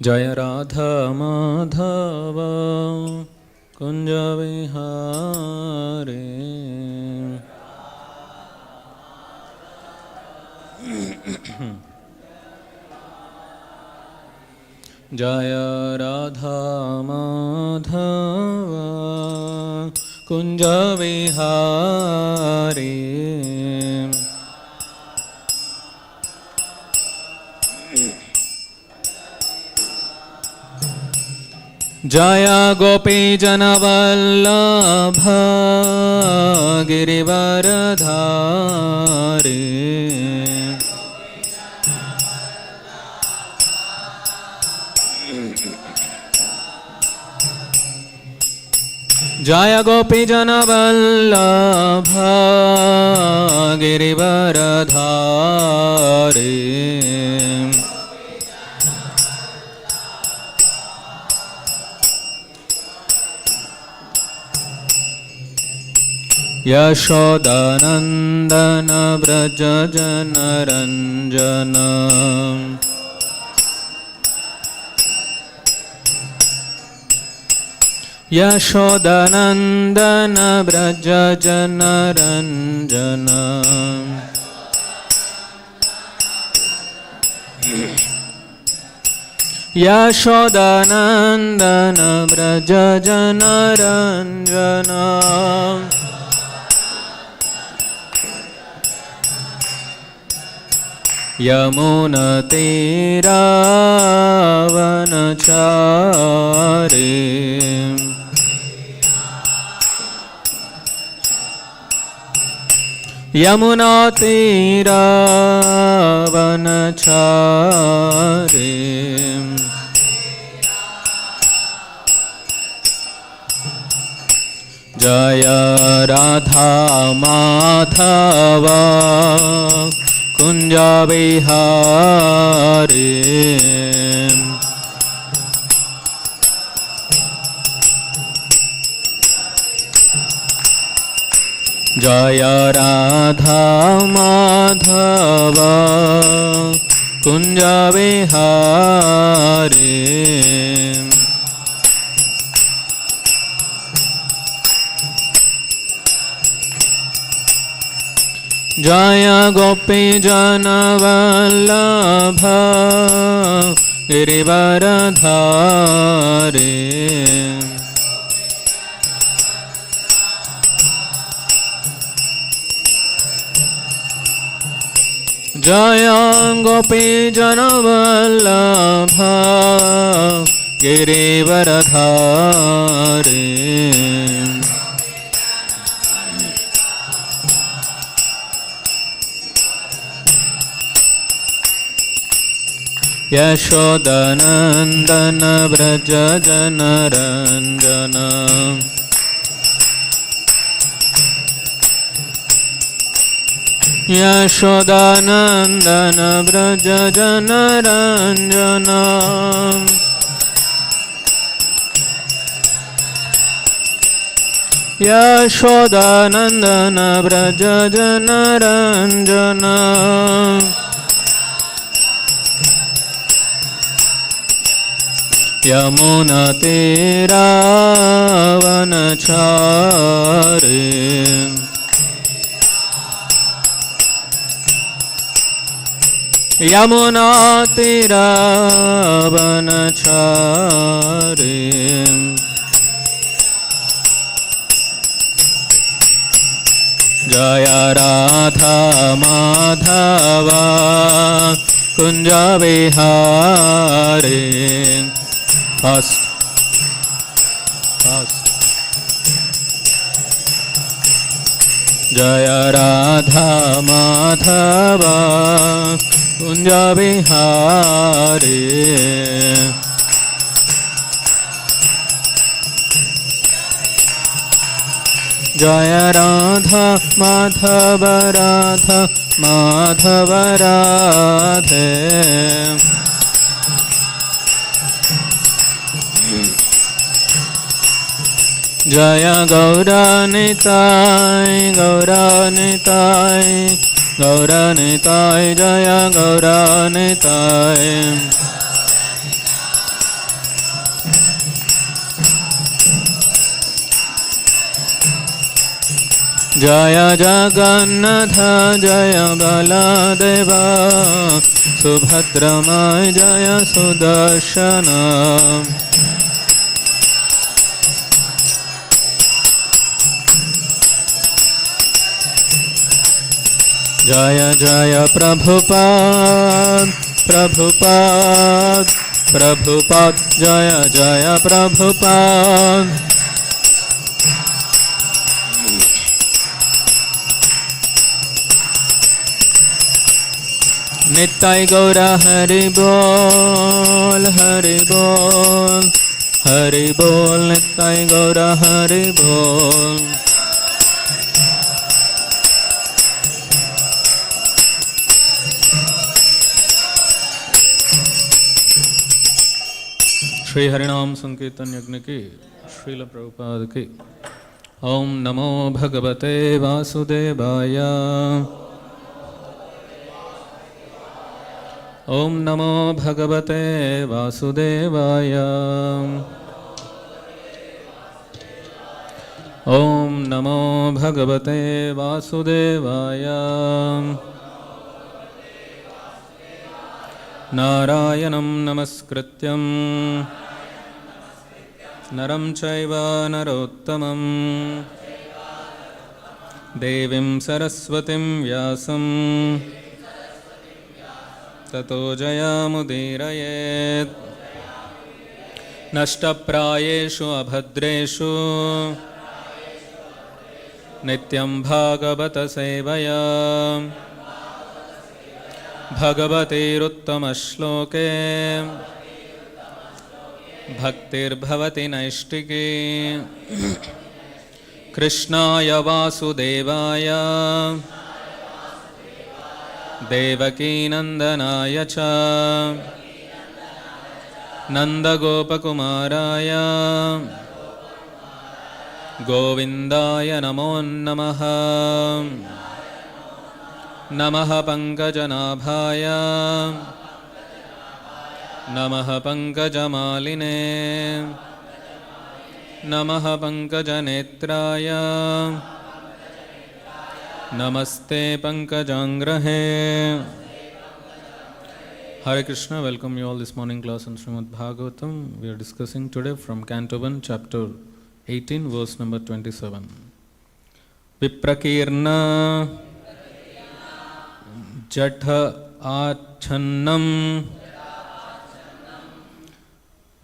जय राधा माधव कुंज विहारी। जय राधा माधव कुंज विहारी। जय गोपी जन वल्लभ गिरिवरधारी। जय गोपी जन वल्लभ गिरिवरधारी। यशोदानंदन व्रज जन रंजन। यशोदानंदन व्रज जन रंजन। यशोदानंदन व्रज जन रंजन। यमुना तीरावनचारी। यमुना तीरावनचारी। जय राधा माधव कुंज विहारी। जय राधा माधव कुंज विहारी। जय गोपी जन वल्लभ गिरिवरधारी। जय गोपी जन वल्लभ गिरिवरधारी। यशोदानंदन व्रज जन रंजन। यशोदानंदन व्रज जन रंजन। यशोदानंदन व्रज जन रंजन। यमुना तीरावनचारी। यमुना तीरावनचारी। जय राधा माधव कुंज विहारी। Fast. जय राधा माधव कुंज विहारी। जय राधा माधव राधा माधव राधे। जय गौरनिताय गौरनिताय गौरनिताय। जय गौरनिताय जय जगन्नाथ जय बलदेवा सुभद्रमय जय सुदर्शन जय जय प्रभुपाद प्रभुपाद प्रभुपाद जय जय प्रभुपाद नित्य गौर हरि बोल हरि बोल हरि बोल नित्य गौर हरि बोल श्री हरिनाम संकीर्तन यज्ञ की श्रील प्रभुपाद की। ओम नमो भगवते वासुदेवाय। ओम नमो भगवते वासुदेवाय। ओम नमो भगवते वासुदेवाय। नारायणं नमस्कृत्यं नरं चैव नरोत्तमं देवीं सरस्वतीं व्यासं ततो जयमुदीरयेत्। नष्टप्रायेषु अभद्रेषु नित्यं भागवत सेवया भगवतेरुत्तमश्लोके भक्तिर्भवति नैष्टिकी। कृष्णाय वासुदेवाय देवकीनन्दनाय च नन्दगोपकुमाराय गोविन्दाय नमो नमः। नमः पङ्कजनाभाय नमः पङ्कजमालिने नमः पङ्कजनेत्राय नमस्ते पङ्कजाङ्ग्रहे। Hare Krishna, welcome you all this morning class on Śrīmad-Bhāgavatam. We are discussing today from Canto 1, chapter 18, verse number 27. Viprakirna जठ आच्छन्नं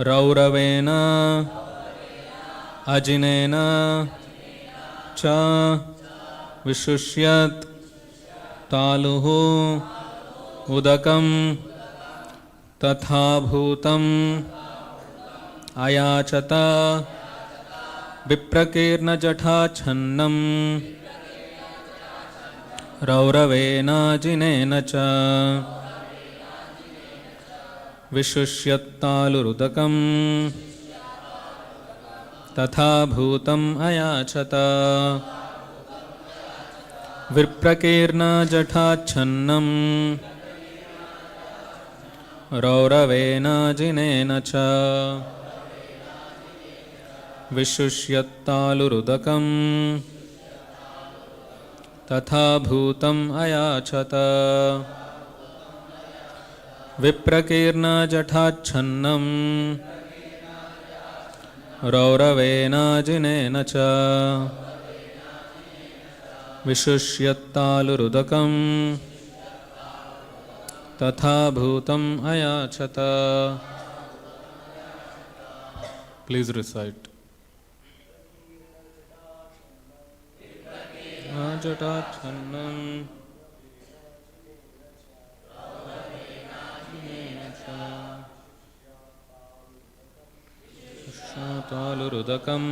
रौरवेन अजिनेन च विशुष्यत् तालुः उदकं तथा भूतम् अयाचत। विप्रकीर्ण जठाच्छन्नं रौरवेनाजिनेन च विशुष्यत्तालुरुदकं तथा भूतम् अयाचत। विप्रकीर्ण जठाच्छन्नं रौरवेनाजिनेन च विशुष्यत्तालुरुदकं तथा भूतम् अयाचत। विप्रकीर्ण जठाच्छन्नं रौरवेनाजिनेन च विशुष्यत्तालुरुदकं तथा भूतम् अयाचत। Please recite. जटाच्छन्नं तालुरुदकं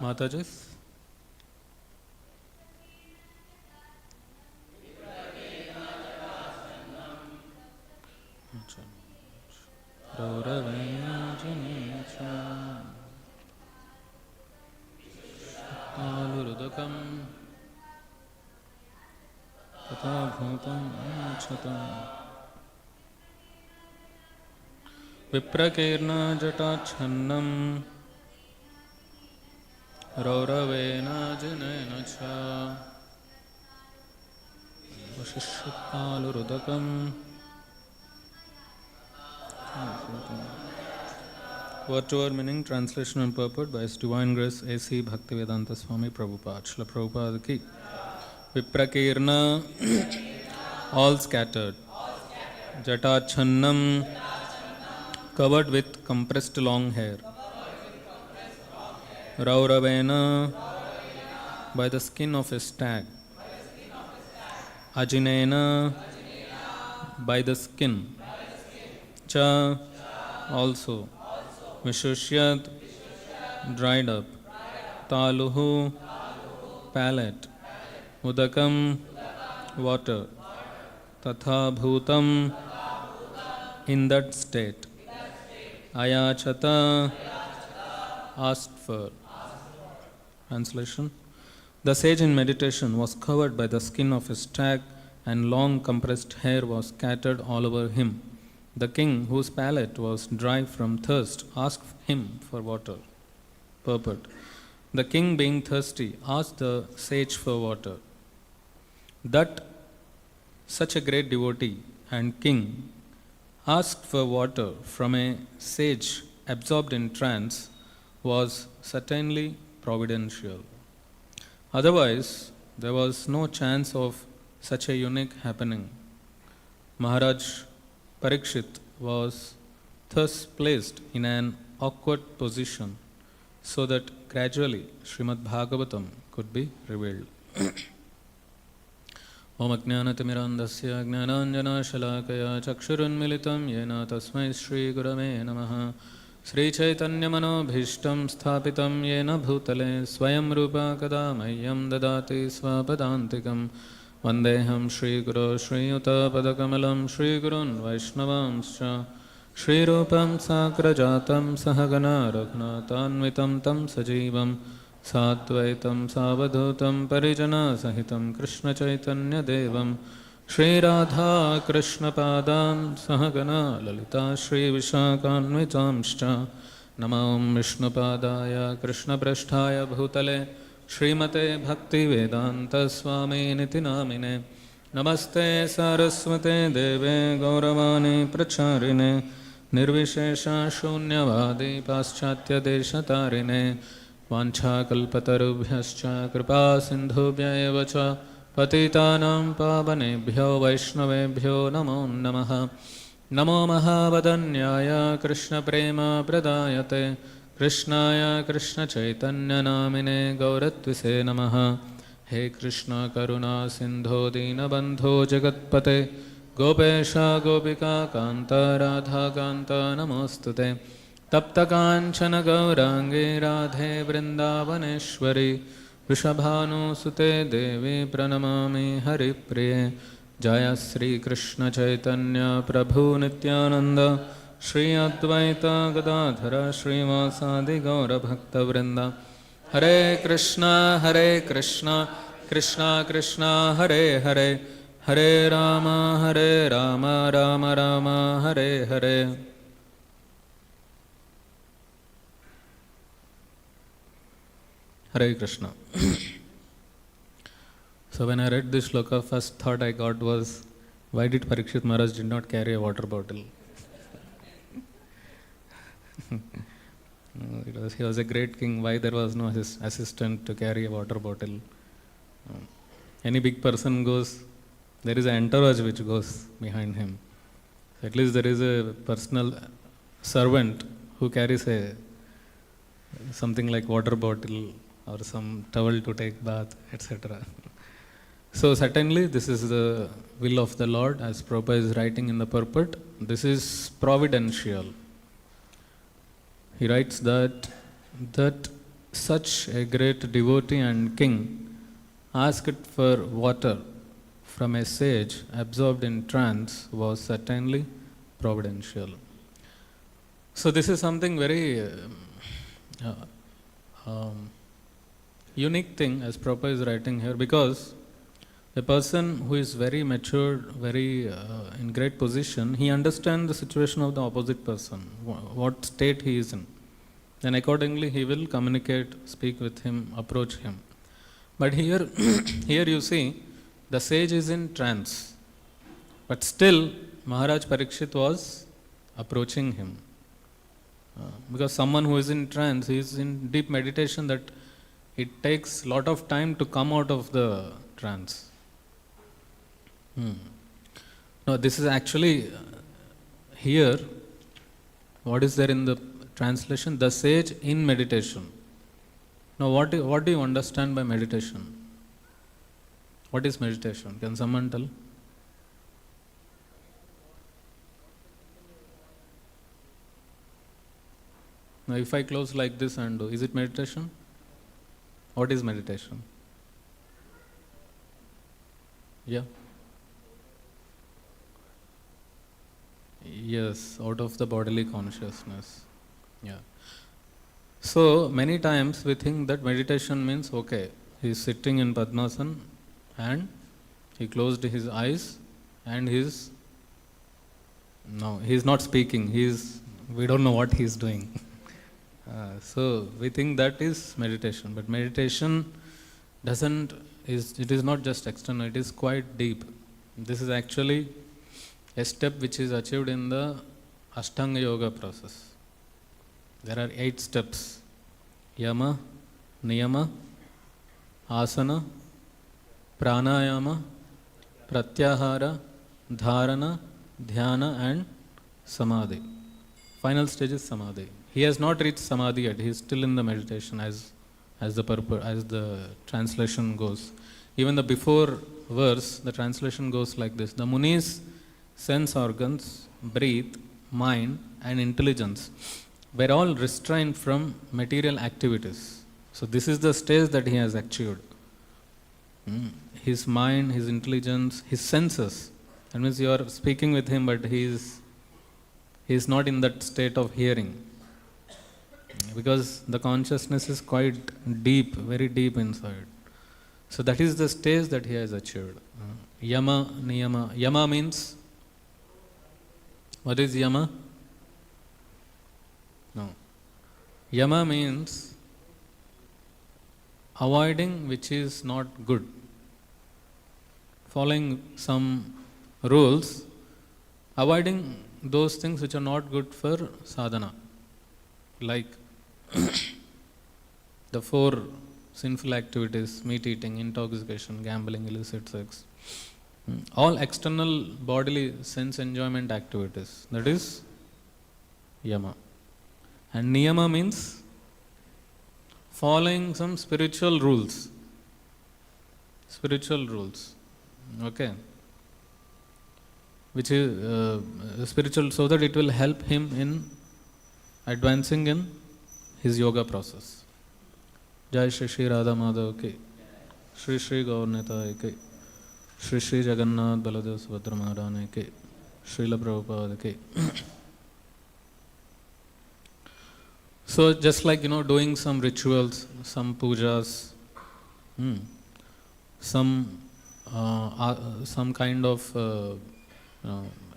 Mataji's? Alurudakam Tata Bhutam Chatam Viprakirna Jatachannam Rauravena Janena Cha Vashishyalurudakam. Word to word meaning, translation and purport by His Divine Grace A.C. Bhaktivedanta Swami Prabhupada. Srila Prabhupada ki. Viprakirna, all scattered. Jatachannam, covered with compressed long hair. Rauravena, by the skin of a stag. Ajinena, by the skin. Cha, also. Vishushyat, dried up. Taluhu, palate. Udakam, water. Tatha bhutam, in that state. Ayachata, asked for. Translation. The sage in meditation was covered by the skin of a stag, and long compressed hair was scattered all over him. The king, whose palate was dry from thirst, asked him for water. Purport. The king, being thirsty, asked the sage for water. That such a great devotee and king asked for water from a sage absorbed in trance was certainly providential. Otherwise, there was no chance of such a unique happening. Maharaja Pariksit was thus placed in an awkward position so that gradually Śrīmad-Bhāgavatam could be revealed. Om Ajnanaatimirandasya Jnananjana Shalakaya Chakshurunmilitam Yena Tasmai Shri Gurave Namaha Sri Chaitanya Manobhishtam Sthapitam Yena Bhutale Swayam Rupa Kada Mahyam Dadati Svapadantikam Vandeham Shri Guru Shri Yuta Padakamalam Shri Gurun Vaishnavamscha Shri Rupam Sakrajatam Sahagana Raghunathanvitam Tam Sajivam Satvaitam Savadhutam Parijana Sahitam Krishna Chaitanya Devam Shri Radha Krishna Padam Sahagana Lalita Shri Vishakhanvitamscha Namam Vishnu Padaya Krishna Prasthaya Bhutale Srimate Bhakti Vedanta Swami Niti Namine Namaste Saraswate Deve Gauravani Pracharine Nirvishesha Shunyavadi Paschatya Deshatarine Vancha Kalpatarubhyascha Kripa Sindhubhya Evacha Patitanam Pavanebhyo Vaishnavebhyo Namo Namaha Namo Mahavadanyaya Krishna Prema Pradayate Krishnaya Krishna Chaitanya Namine Gauratvise Namaha He Krishna Karuna Sindho Dinabandho Jagatpate Gopesha Gopika Kanta Radha Kanta Namostute Tapta Kanchana Gaurangi Radhe Vrindavaneshwari Vrishabhanu Sute Devi Pranamami Hari Priye Jaya Sri Krishna Chaitanya Prabhu Nityananda Shri Advaita Gadadhara Srivasadi Gaura Bhakta Vrinda Hare Krishna Krishna Krishna Hare Hare Hare Rama Rama Rama Hare Hare. Hare Krishna. So when I read this shloka, first thought I got was, why did Pariksit Maharaj did not carry a water bottle? He was a great king. Why there was no assistant to carry a water bottle? Any big person goes, there is an entourage which goes behind him. So at least there is a personal servant who carries something like water bottle or some towel to take bath, etc. So certainly this is the will of the Lord, as Prabhupada is writing in the purport. This is providential. He writes that such a great devotee and king asked for water from a sage absorbed in trance was certainly providential. So this is something very unique thing as Prabhupada is writing here, because a person who is very matured, very in great position, he understands the situation of the opposite person, what state he is in. Then accordingly he will communicate, speak with him, approach him. But here, here you see, the sage is in trance, but still Maharaja Pariksit was approaching him. Because someone who is in trance, he is in deep meditation, that it takes lot of time to come out of the trance. No, this is actually here, what is there in the translation? The sage in meditation. Now what do you understand by meditation? What is meditation? Can someone tell? Now if I close like this and do, is it meditation? What is meditation? Yeah. Yes, out of the bodily consciousness. Yeah. So many times we think that meditation means, okay, he is sitting in Padmasana and he closed his eyes and he is not speaking. We don't know what he is doing. So we think that is meditation, but meditation it is not just external, it is quite deep. This is actually a step which is achieved in the Ashtanga Yoga process. There are 8 steps: Yama, Niyama, Asana, Pranayama, Pratyahara, Dharana, Dhyana and Samadhi. Final stage is Samadhi. He has not reached Samadhi yet, he is still in the meditation as the translation goes. Even the before verse, the translation goes like this: the Muni's sense organs, breath, mind and intelligence were all restrained from material activities. So this is the stage that he has achieved. His mind, his intelligence, his senses. That means you are speaking with him, but he is not in that state of hearing, because the consciousness is quite deep, very deep inside. So that is the stage that he has achieved. Yama, Niyama. Yama means, what is Yama? No. Yama means avoiding which is not good. Following some rules, avoiding those things which are not good for sadhana. Like the 4 sinful activities: meat eating, intoxication, gambling, illicit sex. All external bodily sense enjoyment activities. That is Yama. And Niyama means following some spiritual rules. Spiritual rules. Okay. Which is spiritual, so that it will help him in advancing in his yoga process. Jai Shri Shri Radha Madhav ki, Shri Shri Gaur Nitai ki, Shri Shri Jagannath Baladev Subhadra Maharani ki, Srila Prabhupada ki. So just like, doing some rituals, some pujas, some kind of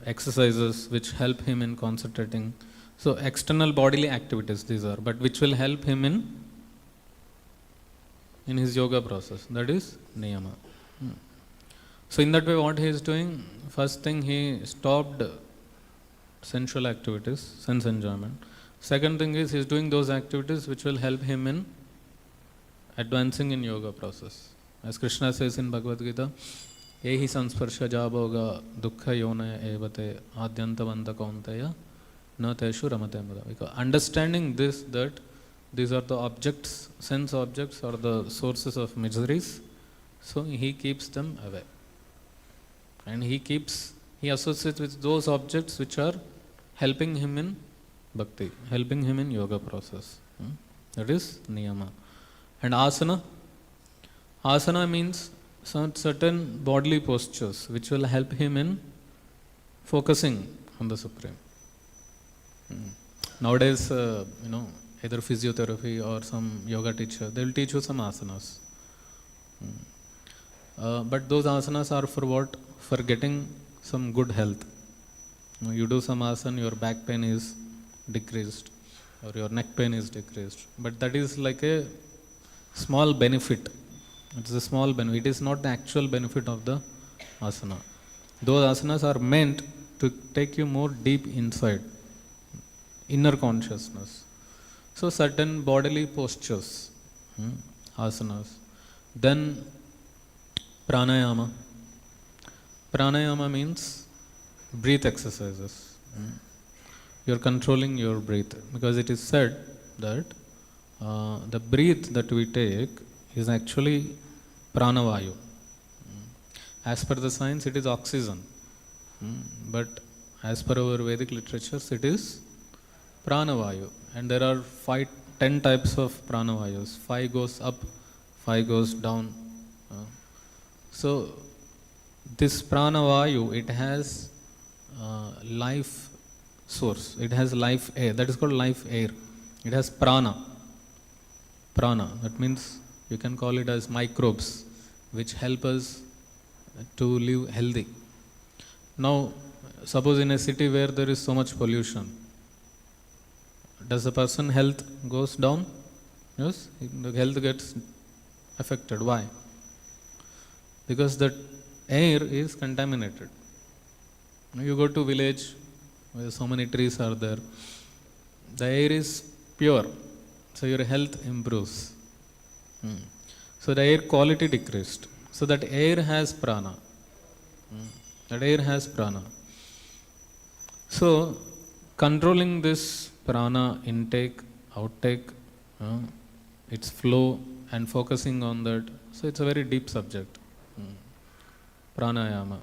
exercises which help him in concentrating. So external bodily activities these are, but which will help him in his yoga process. That is Niyama. So in that way, what he is doing, first thing, he stopped sensual activities, sense enjoyment. Second thing is, he is doing those activities which will help him in advancing in yoga process. As Krishna says in Bhagavad Gita, Ehi sansparsha jabhoga dukkha yona evate adyantavanta kaunteya na teshu ramate mada. Because understanding this, that these are the objects, sense objects are the sources of miseries, so he keeps them away. And he associates with those objects which are helping him in bhakti, helping him in yoga process. That is niyama. And asana? Asana means some certain bodily postures which will help him in focusing on the Supreme. Nowadays, either physiotherapy or some yoga teacher, they will teach you some asanas. But those asanas are for what? For getting some good health. You do some asana, your back pain is decreased or your neck pain is decreased. But that is like a small benefit. It's a small benefit. It is not the actual benefit of the asana. Those asanas are meant to take you more deep inside, inner consciousness. So certain bodily postures, asanas. Then pranayama. Pranayama means breath exercises. You are controlling your breath, because it is said that the breath that we take is actually pranavayu. As per the science, it is oxygen. But as per our Vedic literatures, it is pranavayu. And there are 10 types of pranavayus. 5 goes up, 5 goes down. So this pranavayu, it has life source. It has life air. That is called life air. It has prana. Prana. That means you can call it as microbes which help us to live healthy. Now, suppose in a city where there is so much pollution, does the person health goes down? Yes, the health gets affected. Why? Because the air is contaminated. You go to village where so many trees are there, the air is pure, so your health improves. So the air quality decreased. So that air has prana. That air has prana. So controlling this prana intake, outtake, its flow, and focusing on that. So it's a very deep subject. Pranayama.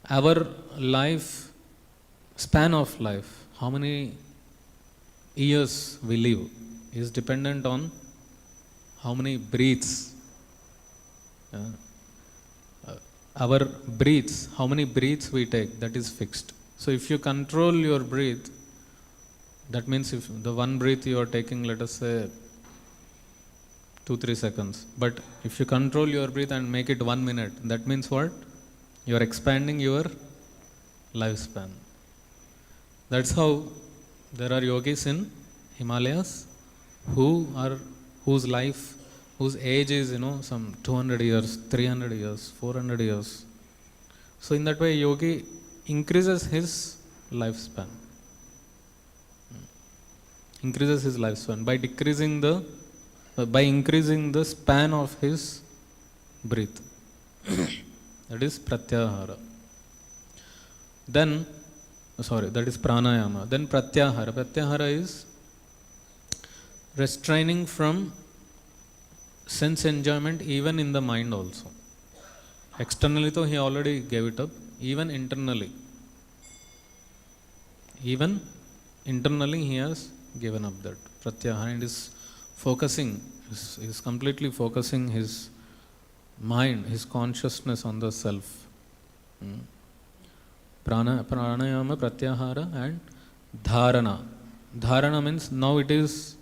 Our life, span of life, how many years we live, is dependent on how many breaths. Our breaths, how many breaths we take, that is fixed. So if you control your breath, that means if the one breath you are taking, let us say 2-3 seconds, but if you control your breath and make it 1 minute, that means what? You are expanding your lifespan. That's how there are yogis in Himalayas whose age is some 200 years, 300 years, 400 years. So in that way, yogi increases his lifespan. Increases his lifespan by increasing the span of his breath. That is pratyahara. Then, that is pranayama. Then pratyahara. Pratyahara is restraining from sense enjoyment even in the mind also. Externally though he already gave it up, even internally. Even internally he has given up that. Pratyahara, and is focusing, is completely focusing his mind, his consciousness on the self. Pranayama, pratyahara, and dharana. Dharana means now it is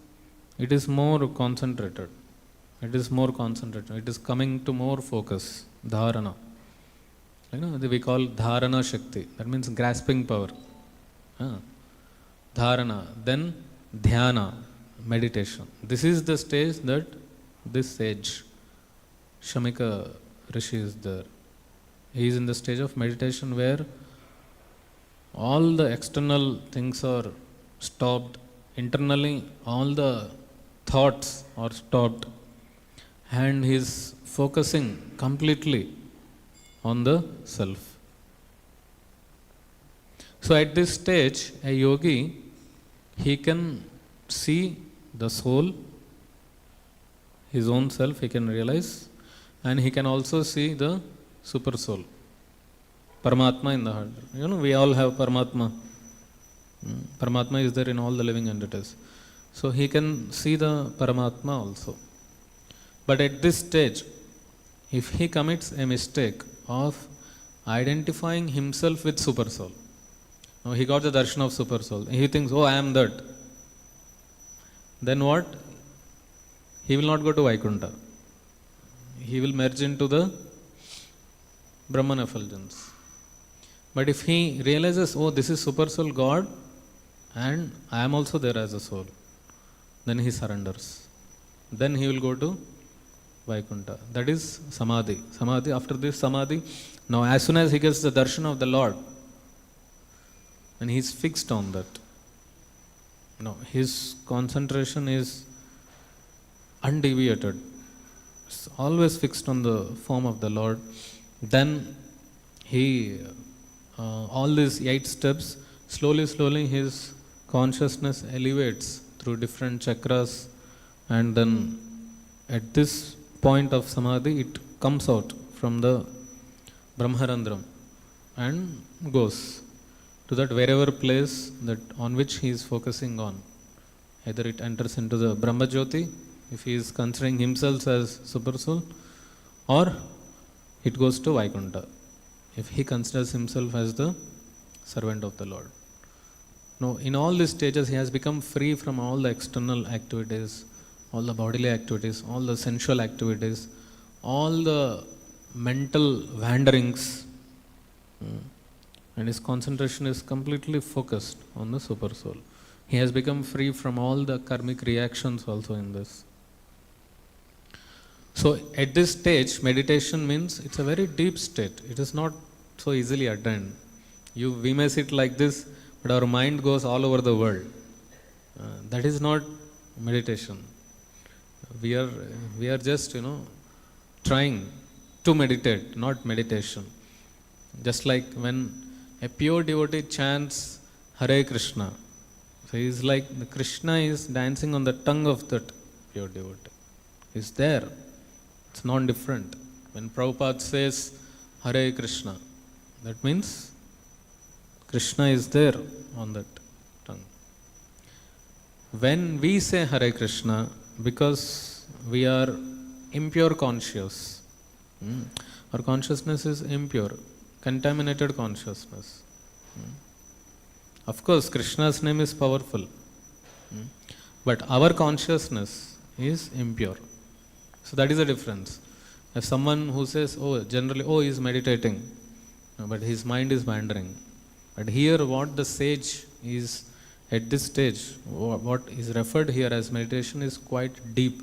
more concentrated. It is more concentrated. It is coming to more focus. Dharana. We call dharana shakti. That means grasping power. Dharana. Then dhyana, meditation. This is the stage that this sage, Shamika Rishi, is there. He is in the stage of meditation where all the external things are stopped. Internally, all the thoughts are stopped. And he is focusing completely on the self. So at this stage, a yogi, he can see the soul, his own self, he can realize, and he can also see the super soul, Paramatma in the heart. We all have Paramatma. Paramatma is there in all the living entities. So he can see the Paramatma also. But at this stage, if he commits a mistake of identifying himself with Super Soul, now he got the darshan of Super Soul, he thinks, oh, I am that. Then what? He will not go to Vaikuntha. He will merge into the Brahman effulgence. But if he realizes, oh, this is Super Soul God and I am also there as a soul, then he surrenders. Then he will go to Vaikuntha. That is Samadhi. Samadhi, after this Samadhi, now as soon as he gets the darshan of the Lord, and he is fixed on that, now his concentration is undeviated. It's always fixed on the form of the Lord. Then he, all these 8 steps, slowly his consciousness elevates through different chakras, and then at this point of Samadhi, it comes out from the Brahmarandram and goes to that wherever place that on which he is focusing on. Either it enters into the Brahma Jyoti, if he is considering himself as Super Soul, or it goes to Vaikuntha, if he considers himself as the servant of the Lord. Now, in all these stages, he has become free from all the external activities, all the bodily activities, all the sensual activities, all the mental wanderings, and his concentration is completely focused on the Super Soul. He has become free from all the karmic reactions also in this. So at this stage, meditation means it's a very deep state. It is not so easily attained. We may sit like this, but our mind goes all over the world. That is not meditation. We are just, trying to meditate, not meditation. Just like when a pure devotee chants Hare Krishna, so he is like the Krishna is dancing on the tongue of that pure devotee. He is there. It's non-different. When Prabhupada says Hare Krishna, that means Krishna is there on that tongue. When we say Hare Krishna, because we are impure conscious, our consciousness is impure, contaminated consciousness. Of course, Krishna's name is powerful, but our consciousness is impure. So that is the difference. If someone who says, generally, he is meditating, but his mind is wandering. But here what the sage is at this stage, what is referred here as meditation is quite deep.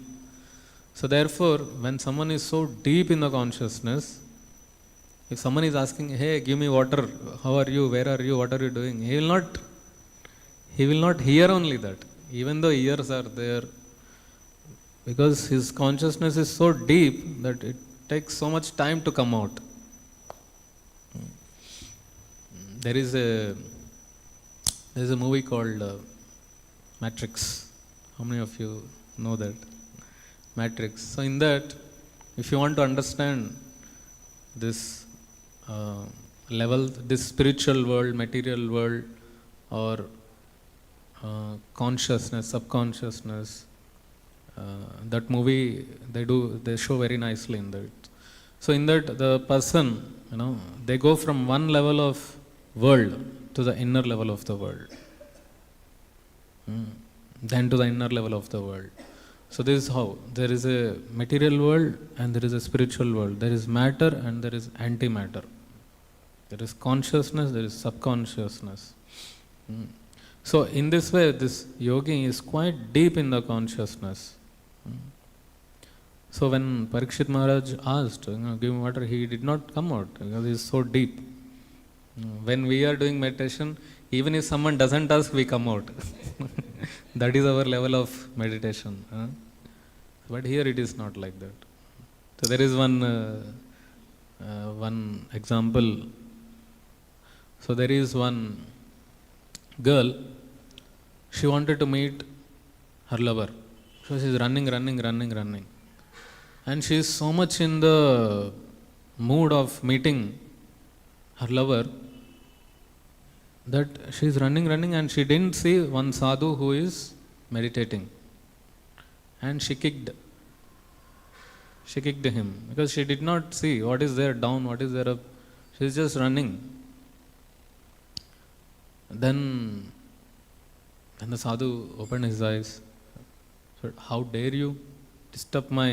So therefore, when someone is so deep in the consciousness, if someone is asking, hey, give me water, how are you, where are you, what are you doing? He will not hear only that, even though ears are there, because his consciousness is so deep that it takes so much time to come out. There is a movie called Matrix. How many of you know that? Matrix. So in that, if you want to understand this level, this spiritual world, material world, or consciousness, subconsciousness, that movie they show very nicely in that. So in that, the person, they go from one level of world to the inner level of the world, then to the inner level of the world. So this is how there is a material world and there is a spiritual world. There is matter and there is antimatter. There is consciousness, there is subconsciousness. So in this way, this yogi is quite deep in the consciousness. So when Pariksit Maharaj asked, give me water, he did not come out because he is so deep. When we are doing meditation, even if someone doesn't ask, we come out. That is our level of meditation. But here it is not like that. So there is one example. So there is one girl, she wanted to meet her lover. So she is running. And she is so much in the mood of meeting her lover that she is running and she didn't see one sadhu who is meditating. And she kicked. She kicked him because she did not see what is there down, what is there up. She is just running. Then the sadhu opened his eyes. Said, "How dare you disturb my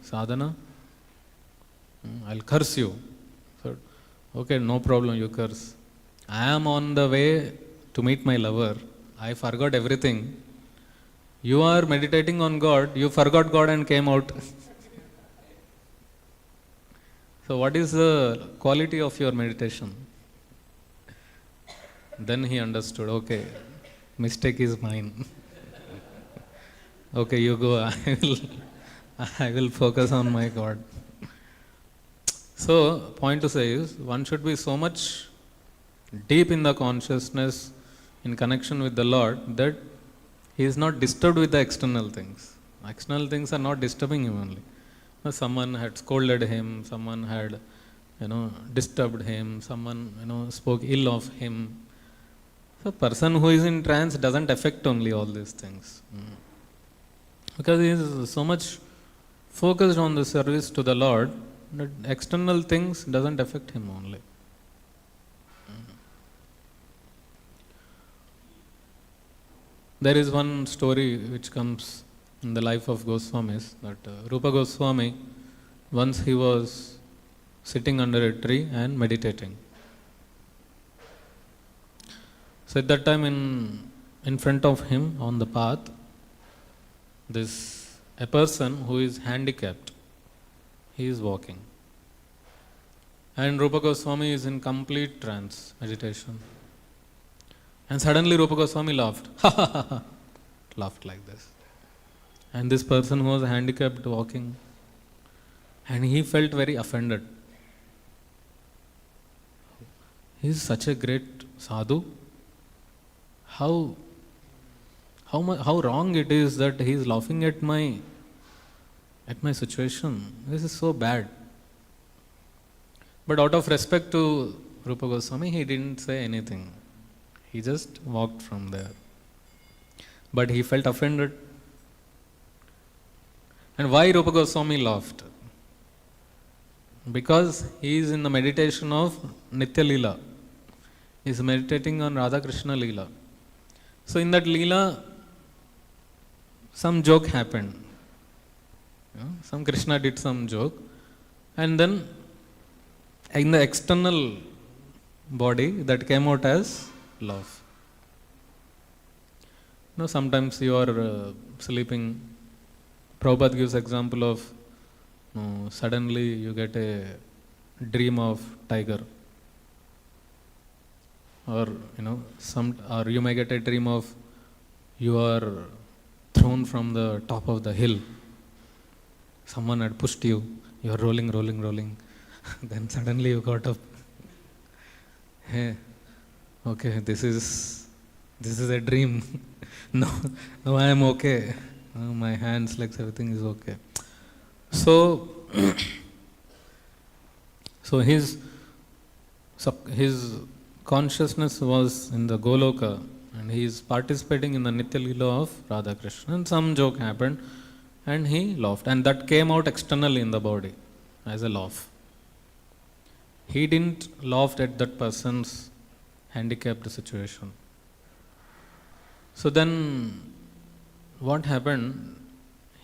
sadhana? I'll curse you." Said, "Okay, no problem, you curse. I am on the way to meet my lover. I forgot everything. You are meditating on God. You forgot God and came out." So what is the quality of your meditation? Then he understood, okay, mistake is mine. Okay, you go, I will focus on my God. So, point to say is, one should be so much deep in the consciousness, in connection with the Lord, that he is not disturbed with the external things. External things are not disturbing him only. Someone had scolded him, someone had, disturbed him, someone, spoke ill of him. So, person who is in trance doesn't affect only all these things. Because he is so much focused on the service to the Lord that external things doesn't affect him only. There is one story which comes in the life of Goswamis, that Rupa Goswami, once he was sitting under a tree and meditating. So at that time in front of him on the path, a person who is handicapped, he is walking. And Rupa Goswami is in complete trance, meditation. And suddenly Rupa Goswami laughed. Laughed like this. And this person who was handicapped walking, and he felt very offended. He is such a great sadhu. How wrong it is that he is laughing at my situation. This is so bad. But out of respect to Rupa Goswami, he didn't say anything. He just walked from there. But he felt offended. And why Rupa Goswami laughed? Because he is in the meditation of Nitya Leela. He is meditating on Radha Krishna Leela. So in that Leela, some joke happened. Some Krishna did some joke. And then in the external body, that came out as love. Sometimes you are sleeping. Prabhupada gives example of suddenly you get a dream of tiger, or or you may get a dream of you are thrown from the top of the hill. Someone had pushed you. You are rolling. Then suddenly you got up. Hey, okay, this is a dream. No, I am okay. My hands, legs, everything is okay. So his consciousness was in the Goloka, and he is participating in the Nitya Leela of Radha Krishna. And some joke happened, and he laughed, and that came out externally in the body as a laugh. He didn't laugh at that person's handicapped situation. So then what happened?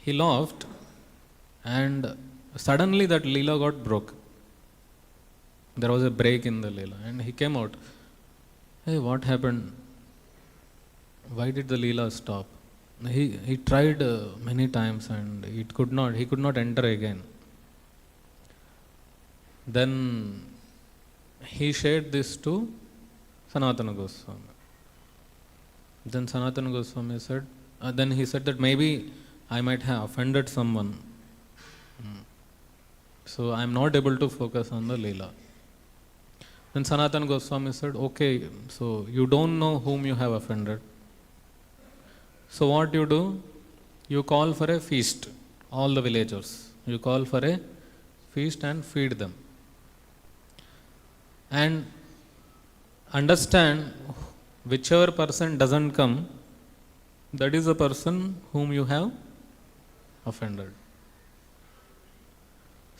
He laughed, and suddenly that Leela got broke. There was a break in the Leela, and he came out. Hey, what happened? Why did the Leela stop? He tried many times, and he could not enter again. Then he shared this to Sanatana Goswami. Then Sanatana Goswami said, then he said that maybe I might have offended someone. So I am not able to focus on the Leela. Then Sanatana Goswami said, okay, so you don't know whom you have offended. So what you do? You call for a feast, all the villagers. You call for a feast and feed them. And understand, whichever person doesn't come, that is the person whom you have offended.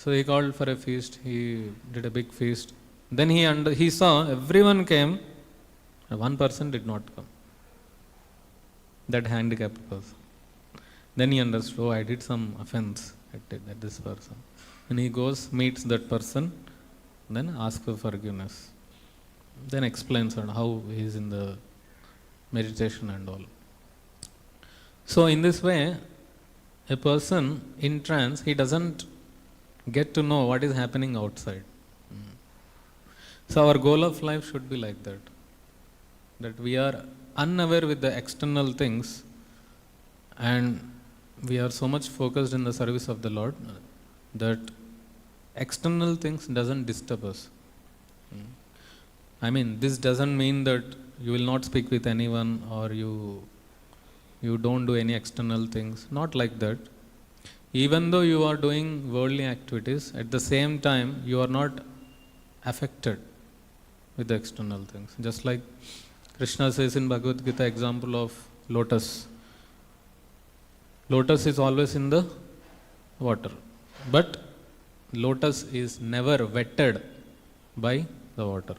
So he called for a feast. He did a big feast. Then he saw everyone came, and one person did not come. That handicapped person. Then he understood, oh, I did some offense at this person. And he goes, meets that person, then asks for forgiveness. Then explains on how he is in the meditation and all. So in this way, a person in trance, he doesn't get to know what is happening outside. So our goal of life should be like that. That we are unaware with the external things and we are so much focused in the service of the Lord that external things doesn't disturb us. I mean, this doesn't mean that you will not speak with anyone or you don't do any external things. Not like that. Even though you are doing worldly activities, at the same time you are not affected with the external things. Just like Krishna says in Bhagavad Gita, example of lotus. Lotus is always in the water, but lotus is never wetted by the water.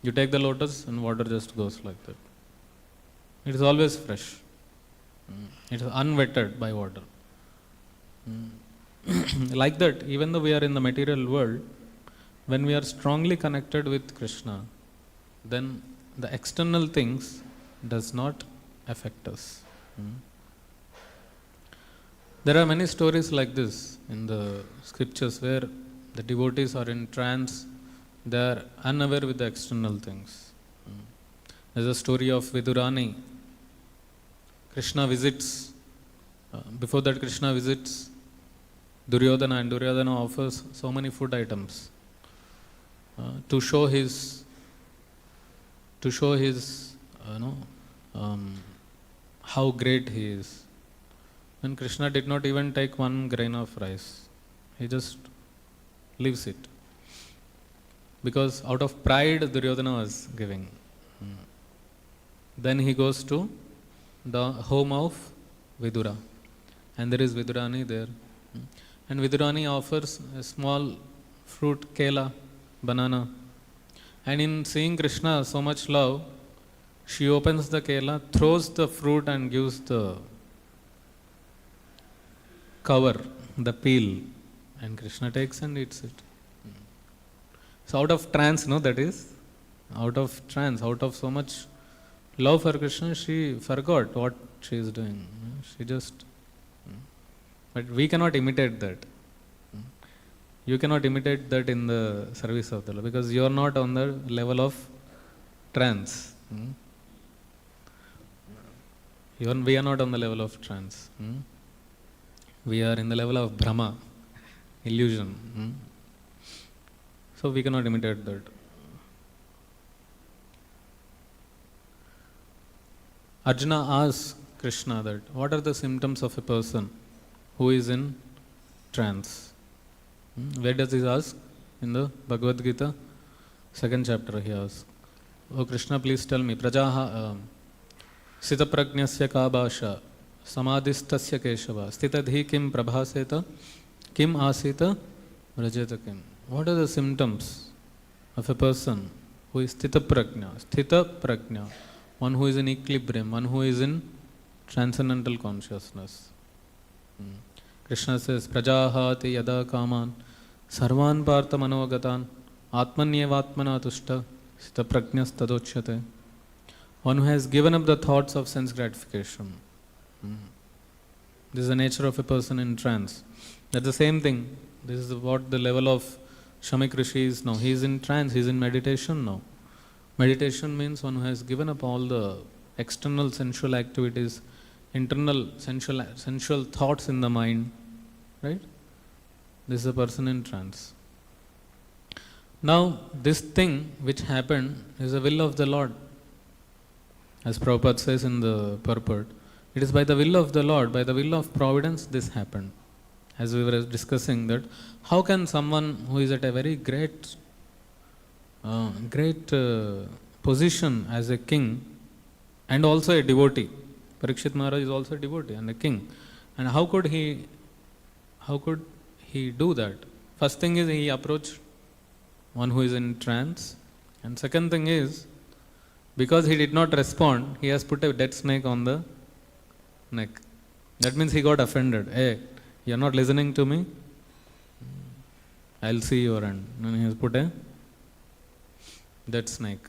You take the lotus and water just goes like that. It is always fresh. It is unwetted by water. Like that, even though we are in the material world, when we are strongly connected with Krishna, then the external things does not affect us. There are many stories like this in the scriptures where the devotees are in trance, they are unaware with the external things. There is a story of Vidurani. Krishna visits, before that Krishna visits Duryodhana, and Duryodhana offers so many food items to show his how great he is. And Krishna did not even take one grain of rice. He just leaves it. Because out of pride Duryodhana was giving. Then he goes to the home of Vidura. And there is Vidurani there. And Vidurani offers a small fruit, kela, banana. And in seeing Krishna so much love, she opens the kela, throws the fruit and gives the cover, the peel. And Krishna takes and eats it. So out of trance, that is, out of trance, out of so much love for Krishna, she forgot what she is doing. She just, but we cannot imitate that. You cannot imitate that in the service of the Lord because you are not on the level of trance. We are not on the level of trance. We are in the level of Brahma, illusion. So we cannot imitate that. Arjuna asks Krishna that, what are the symptoms of a person who is in trance? Where does he ask? In the Bhagavad Gita, 2nd chapter he asks. Oh Krishna, please tell me, Prajaha Sita Pragnasya ka bhasha Samadhistasya keshava Stitadhi kim prabhaseta kim asita vrajeta kim. What are the symptoms of a person who is Sthita Prajna, one who is in equilibrium, one who is in transcendental consciousness? Krishna says, Prajahati yada kaman sarvan partha manogatan atmanyevatmana tushta Sthita Prajnas tadochyate. One who has given up the thoughts of sense gratification. This is the nature of a person in trance. That's the same thing. This is what the level of Shamik Rishi is now. He is in trance, he is in meditation now. Meditation means one who has given up all the external sensual activities, internal sensual thoughts in the mind. Right? This is a person in trance. Now, this thing which happened is the will of the Lord. As Prabhupada says in the purport, it is by the will of the Lord, by the will of providence this happened. As we were discussing that, how can someone who is at a very great position as a king and also a devotee, Pariksit Maharaj is also a devotee and a king, and how could he do that? First thing is he approached one who is in trance, and second thing is, because he did not respond, he has put a dead snake on the neck. That means he got offended. Hey, you are not listening to me? I'll see your end. And he has put a dead snake.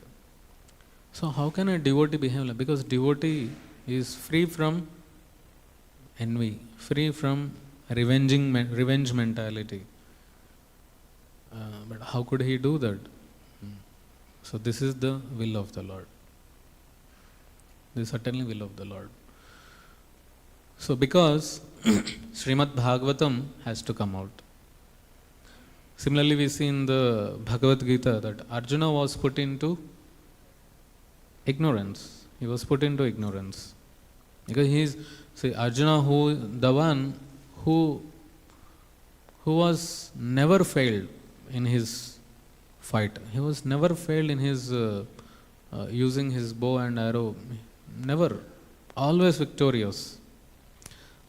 So how can a devotee behave like? Because devotee is free from envy, free from revenge mentality. But how could he do that? So this is the will of the Lord. This is certainly will of the Lord. So because Śrīmad-Bhāgavatam has to come out. Similarly, we see in the Bhagavad Gita that Arjuna was put into ignorance. He was put into ignorance. Because he is, Arjuna, the one who was never failed in his fight. He was never failed in his using his bow and arrow. Never. Always victorious.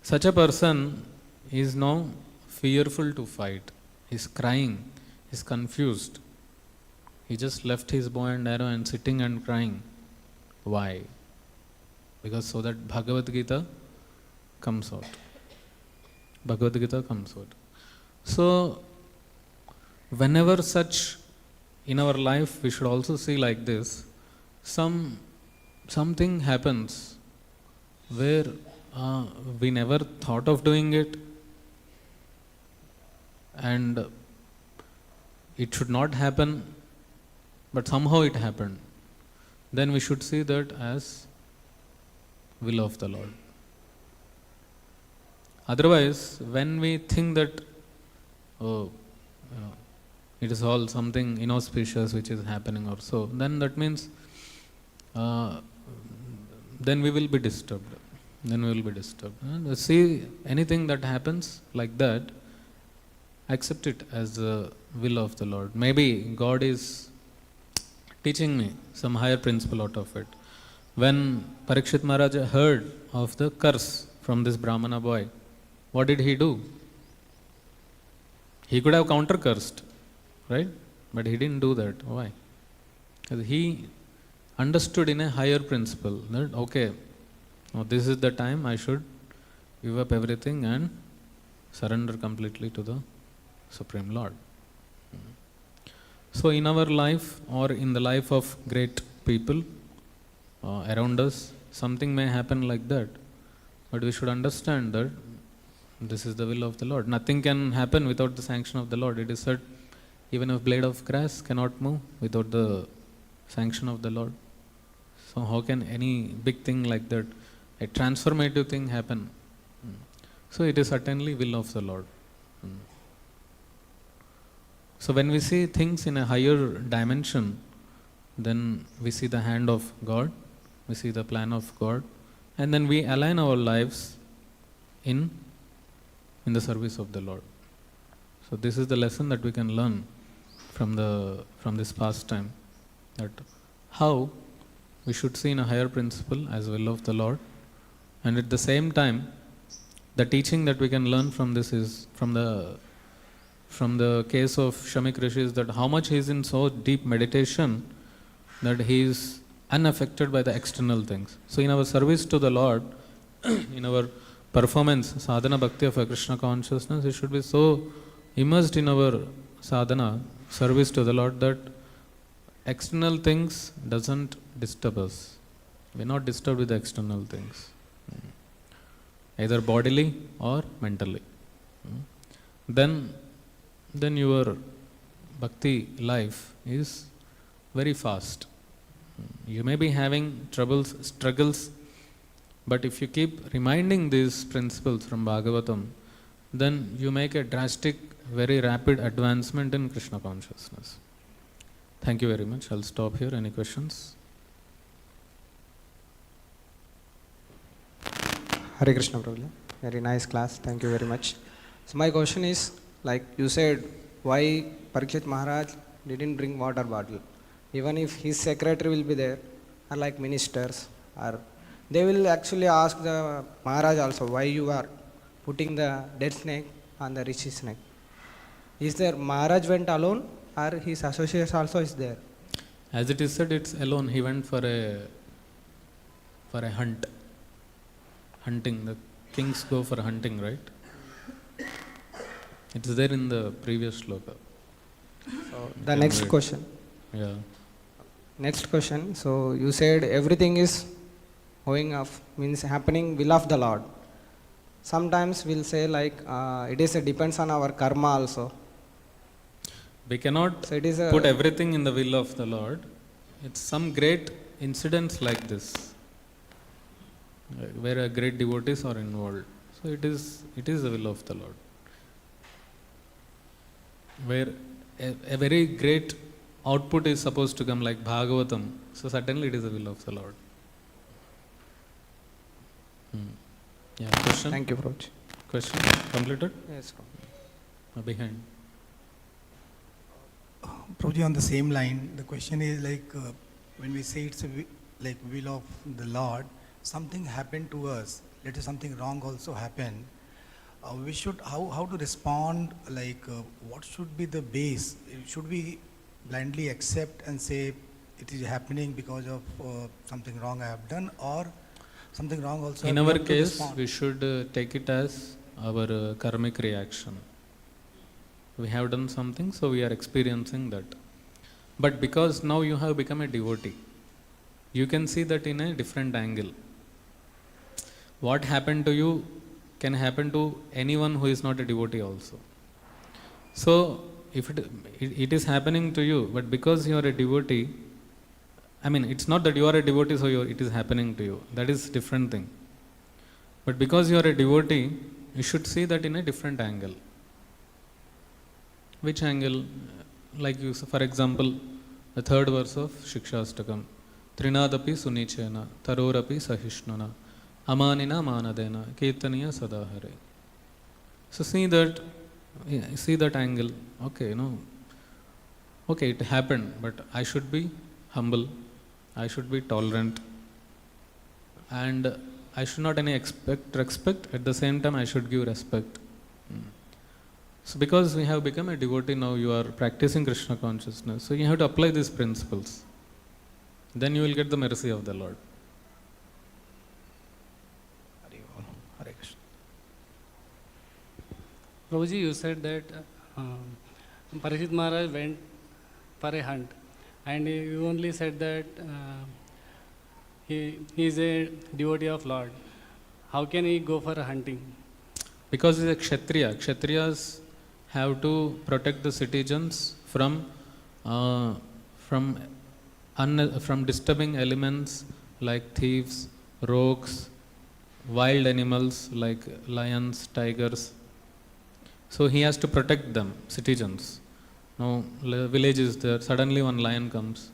Such a person is now fearful to fight. He's crying. He's confused. He just left his bow and arrow and sitting and crying. Why? Because so that Bhagavad Gita comes out. Bhagavad Gita comes out. So, whenever such in our life, we should also see like this, something happens where we never thought of doing it, and it should not happen, but somehow it happened. Then we should see that as will of the Lord. Otherwise, when we think that, it is all something inauspicious which is happening or so, then that means, then we will be disturbed. And see anything that happens like that, accept it as the will of the Lord. Maybe God is teaching me some higher principle out of it. When Pariksit Maharaja heard of the curse from this Brahmana boy, what did he do? He could have counter-cursed, right? But he didn't do that. Why? Because he understood in a higher principle that, okay, now this is the time I should give up everything and surrender completely to the Supreme Lord. So in our life or in the life of great people around us, something may happen like that. But we should understand that this is the will of the Lord. Nothing can happen without the sanction of the Lord. It is said, even a blade of grass cannot move without the sanction of the Lord. So how can any big thing like that, a transformative thing happen? So it is certainly will of the Lord. So when we see things in a higher dimension, then we see the hand of God, we see the plan of God, and then we align our lives in the service of the Lord. So this is the lesson that we can learn from this pastime, that how we should see in a higher principle as will of the Lord, and at the same time, the teaching that we can learn from this is from the case of Shamik Rishi is that how much he is in so deep meditation that he is unaffected by the external things. So in our service to the Lord, in our performance, sadhana bhakti of a Krishna consciousness, we should be so immersed in our sadhana, service to the Lord, that external things doesn't disturb us. We are not disturbed with the external things, either bodily or mentally. Then your bhakti life is very fast. You may be having troubles, struggles, but if you keep reminding these principles from Bhagavatam, then you make a drastic, very rapid advancement in Krishna consciousness. Thank you very much. I'll stop here. Any questions? Hare Krishna, Prabhu. Very nice class. Thank you very much. So my question is, like you said, why Pariksit Maharaj didn't bring water bottle? Even if his secretary will be there, or like ministers, or they will actually ask the Maharaj also, why you are putting the dead snake on the Rishi's neck. Is there Maharaj went alone or his associates also is there? As it is said, it's alone. He went for a hunting. The kings go for hunting, right? It is there in the previous shloka. So the next read. question. Yeah. Next question. So you said everything is going off, means happening will of the Lord. Sometimes we'll say like it is depends on our karma also. We cannot So it is put everything in the will of the Lord. It's some great incidents like this, where a great devotees are involved. So it is the will of the Lord. Where a very great output is supposed to come, like Bhagavatam. So certainly it is the will of the Lord. Yeah, question? Thank you, Prabhuji. Question completed? Yes. Behind. Prabhuji, on the same line, the question is like when we say it's like will of the Lord, something happened to us. Let us something wrong also happen. We should how to respond? Like what should be the base? Should we blindly accept and say it is happening because of something wrong I have done, or something wrong also? In we our have to case, respond? we should take it as our karmic reaction. We have done something, so we are experiencing that. But because now you have become a devotee, you can see that in a different angle. What happened to you can happen to anyone who is not a devotee also. So, if it is happening to you, but because you are a devotee, I mean, it's not that you are a devotee, so it is happening to you. That is different thing. But because you are a devotee, you should see that in a different angle. Which angle? Like you, for example, the third verse of Shikshastakam. Trinadapi sunichena, tarorapi sahishnuna, amanina manadena, kirtaniya sadahare. So see that angle. Okay, okay, it happened, but I should be humble, I should be tolerant, and I should not expect respect. At the same time, I should give respect. So because we have become a devotee now, you are practicing Krishna consciousness. So you have to apply these principles. Then you will get the mercy of the Lord. Hare Krishna. Prabhuji, you said that Pariksit Maharaj went for a hunt, and you only said that he is a devotee of Lord. How can he go for a hunting? Because he is a Kshatriya. Kshatriyas have to protect the citizens from disturbing elements like thieves, rogues, wild animals like lions, tigers. So he has to protect them, citizens. Now the village is there, suddenly one lion comes.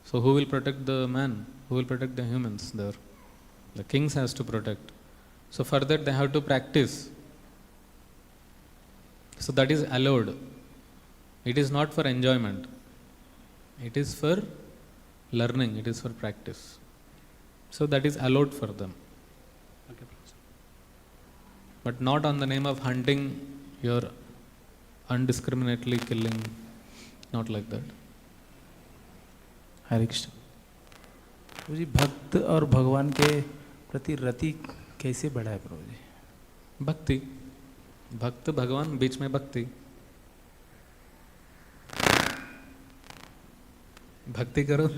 So who will protect the man? Who will protect the humans there? The kings has to protect. So for that they have to practice. So that is allowed. It is not for enjoyment. It is for learning. It is for practice. So that is allowed for them. Okay, But not on the name of hunting, you're undiscriminately killing. Not like that. हरे कृष्ण। प्रभु जी, भक्त और भगवान के प्रति रति कैसे बढ़ाए प्रभु जी? भक्ति, भक्त भगवान बीच में भक्ति, भक्ति करो,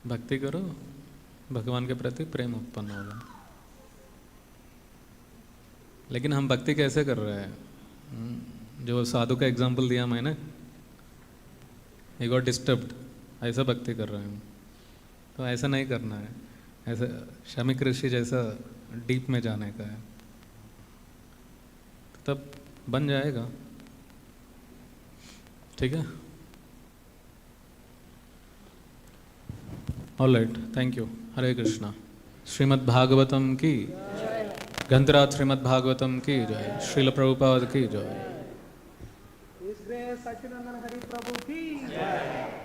भक्ति करो, भगवान के प्रति प्रेम उत्पन्न होगा। लेकिन हम भक्ति कैसे कर रहे हैं? जो साधु का एग्जाम्पल दिया मैंने, he got disturbed, ऐसा भक्ति कर रहे हैं। तो ऐसा नहीं करना है, ऐसा शमिक ऋषि जैसा डीप में जाने का है, तब बन जाएगा। ठीक है? All right, thank you. Hare Krishna. Srimad-Bhagavatam की ग्रंथराज श्रीमद्-भागवतम की जय। श्रील प्रभुपाद की जय। सच्चिदानंद हरि प्रभु की जय।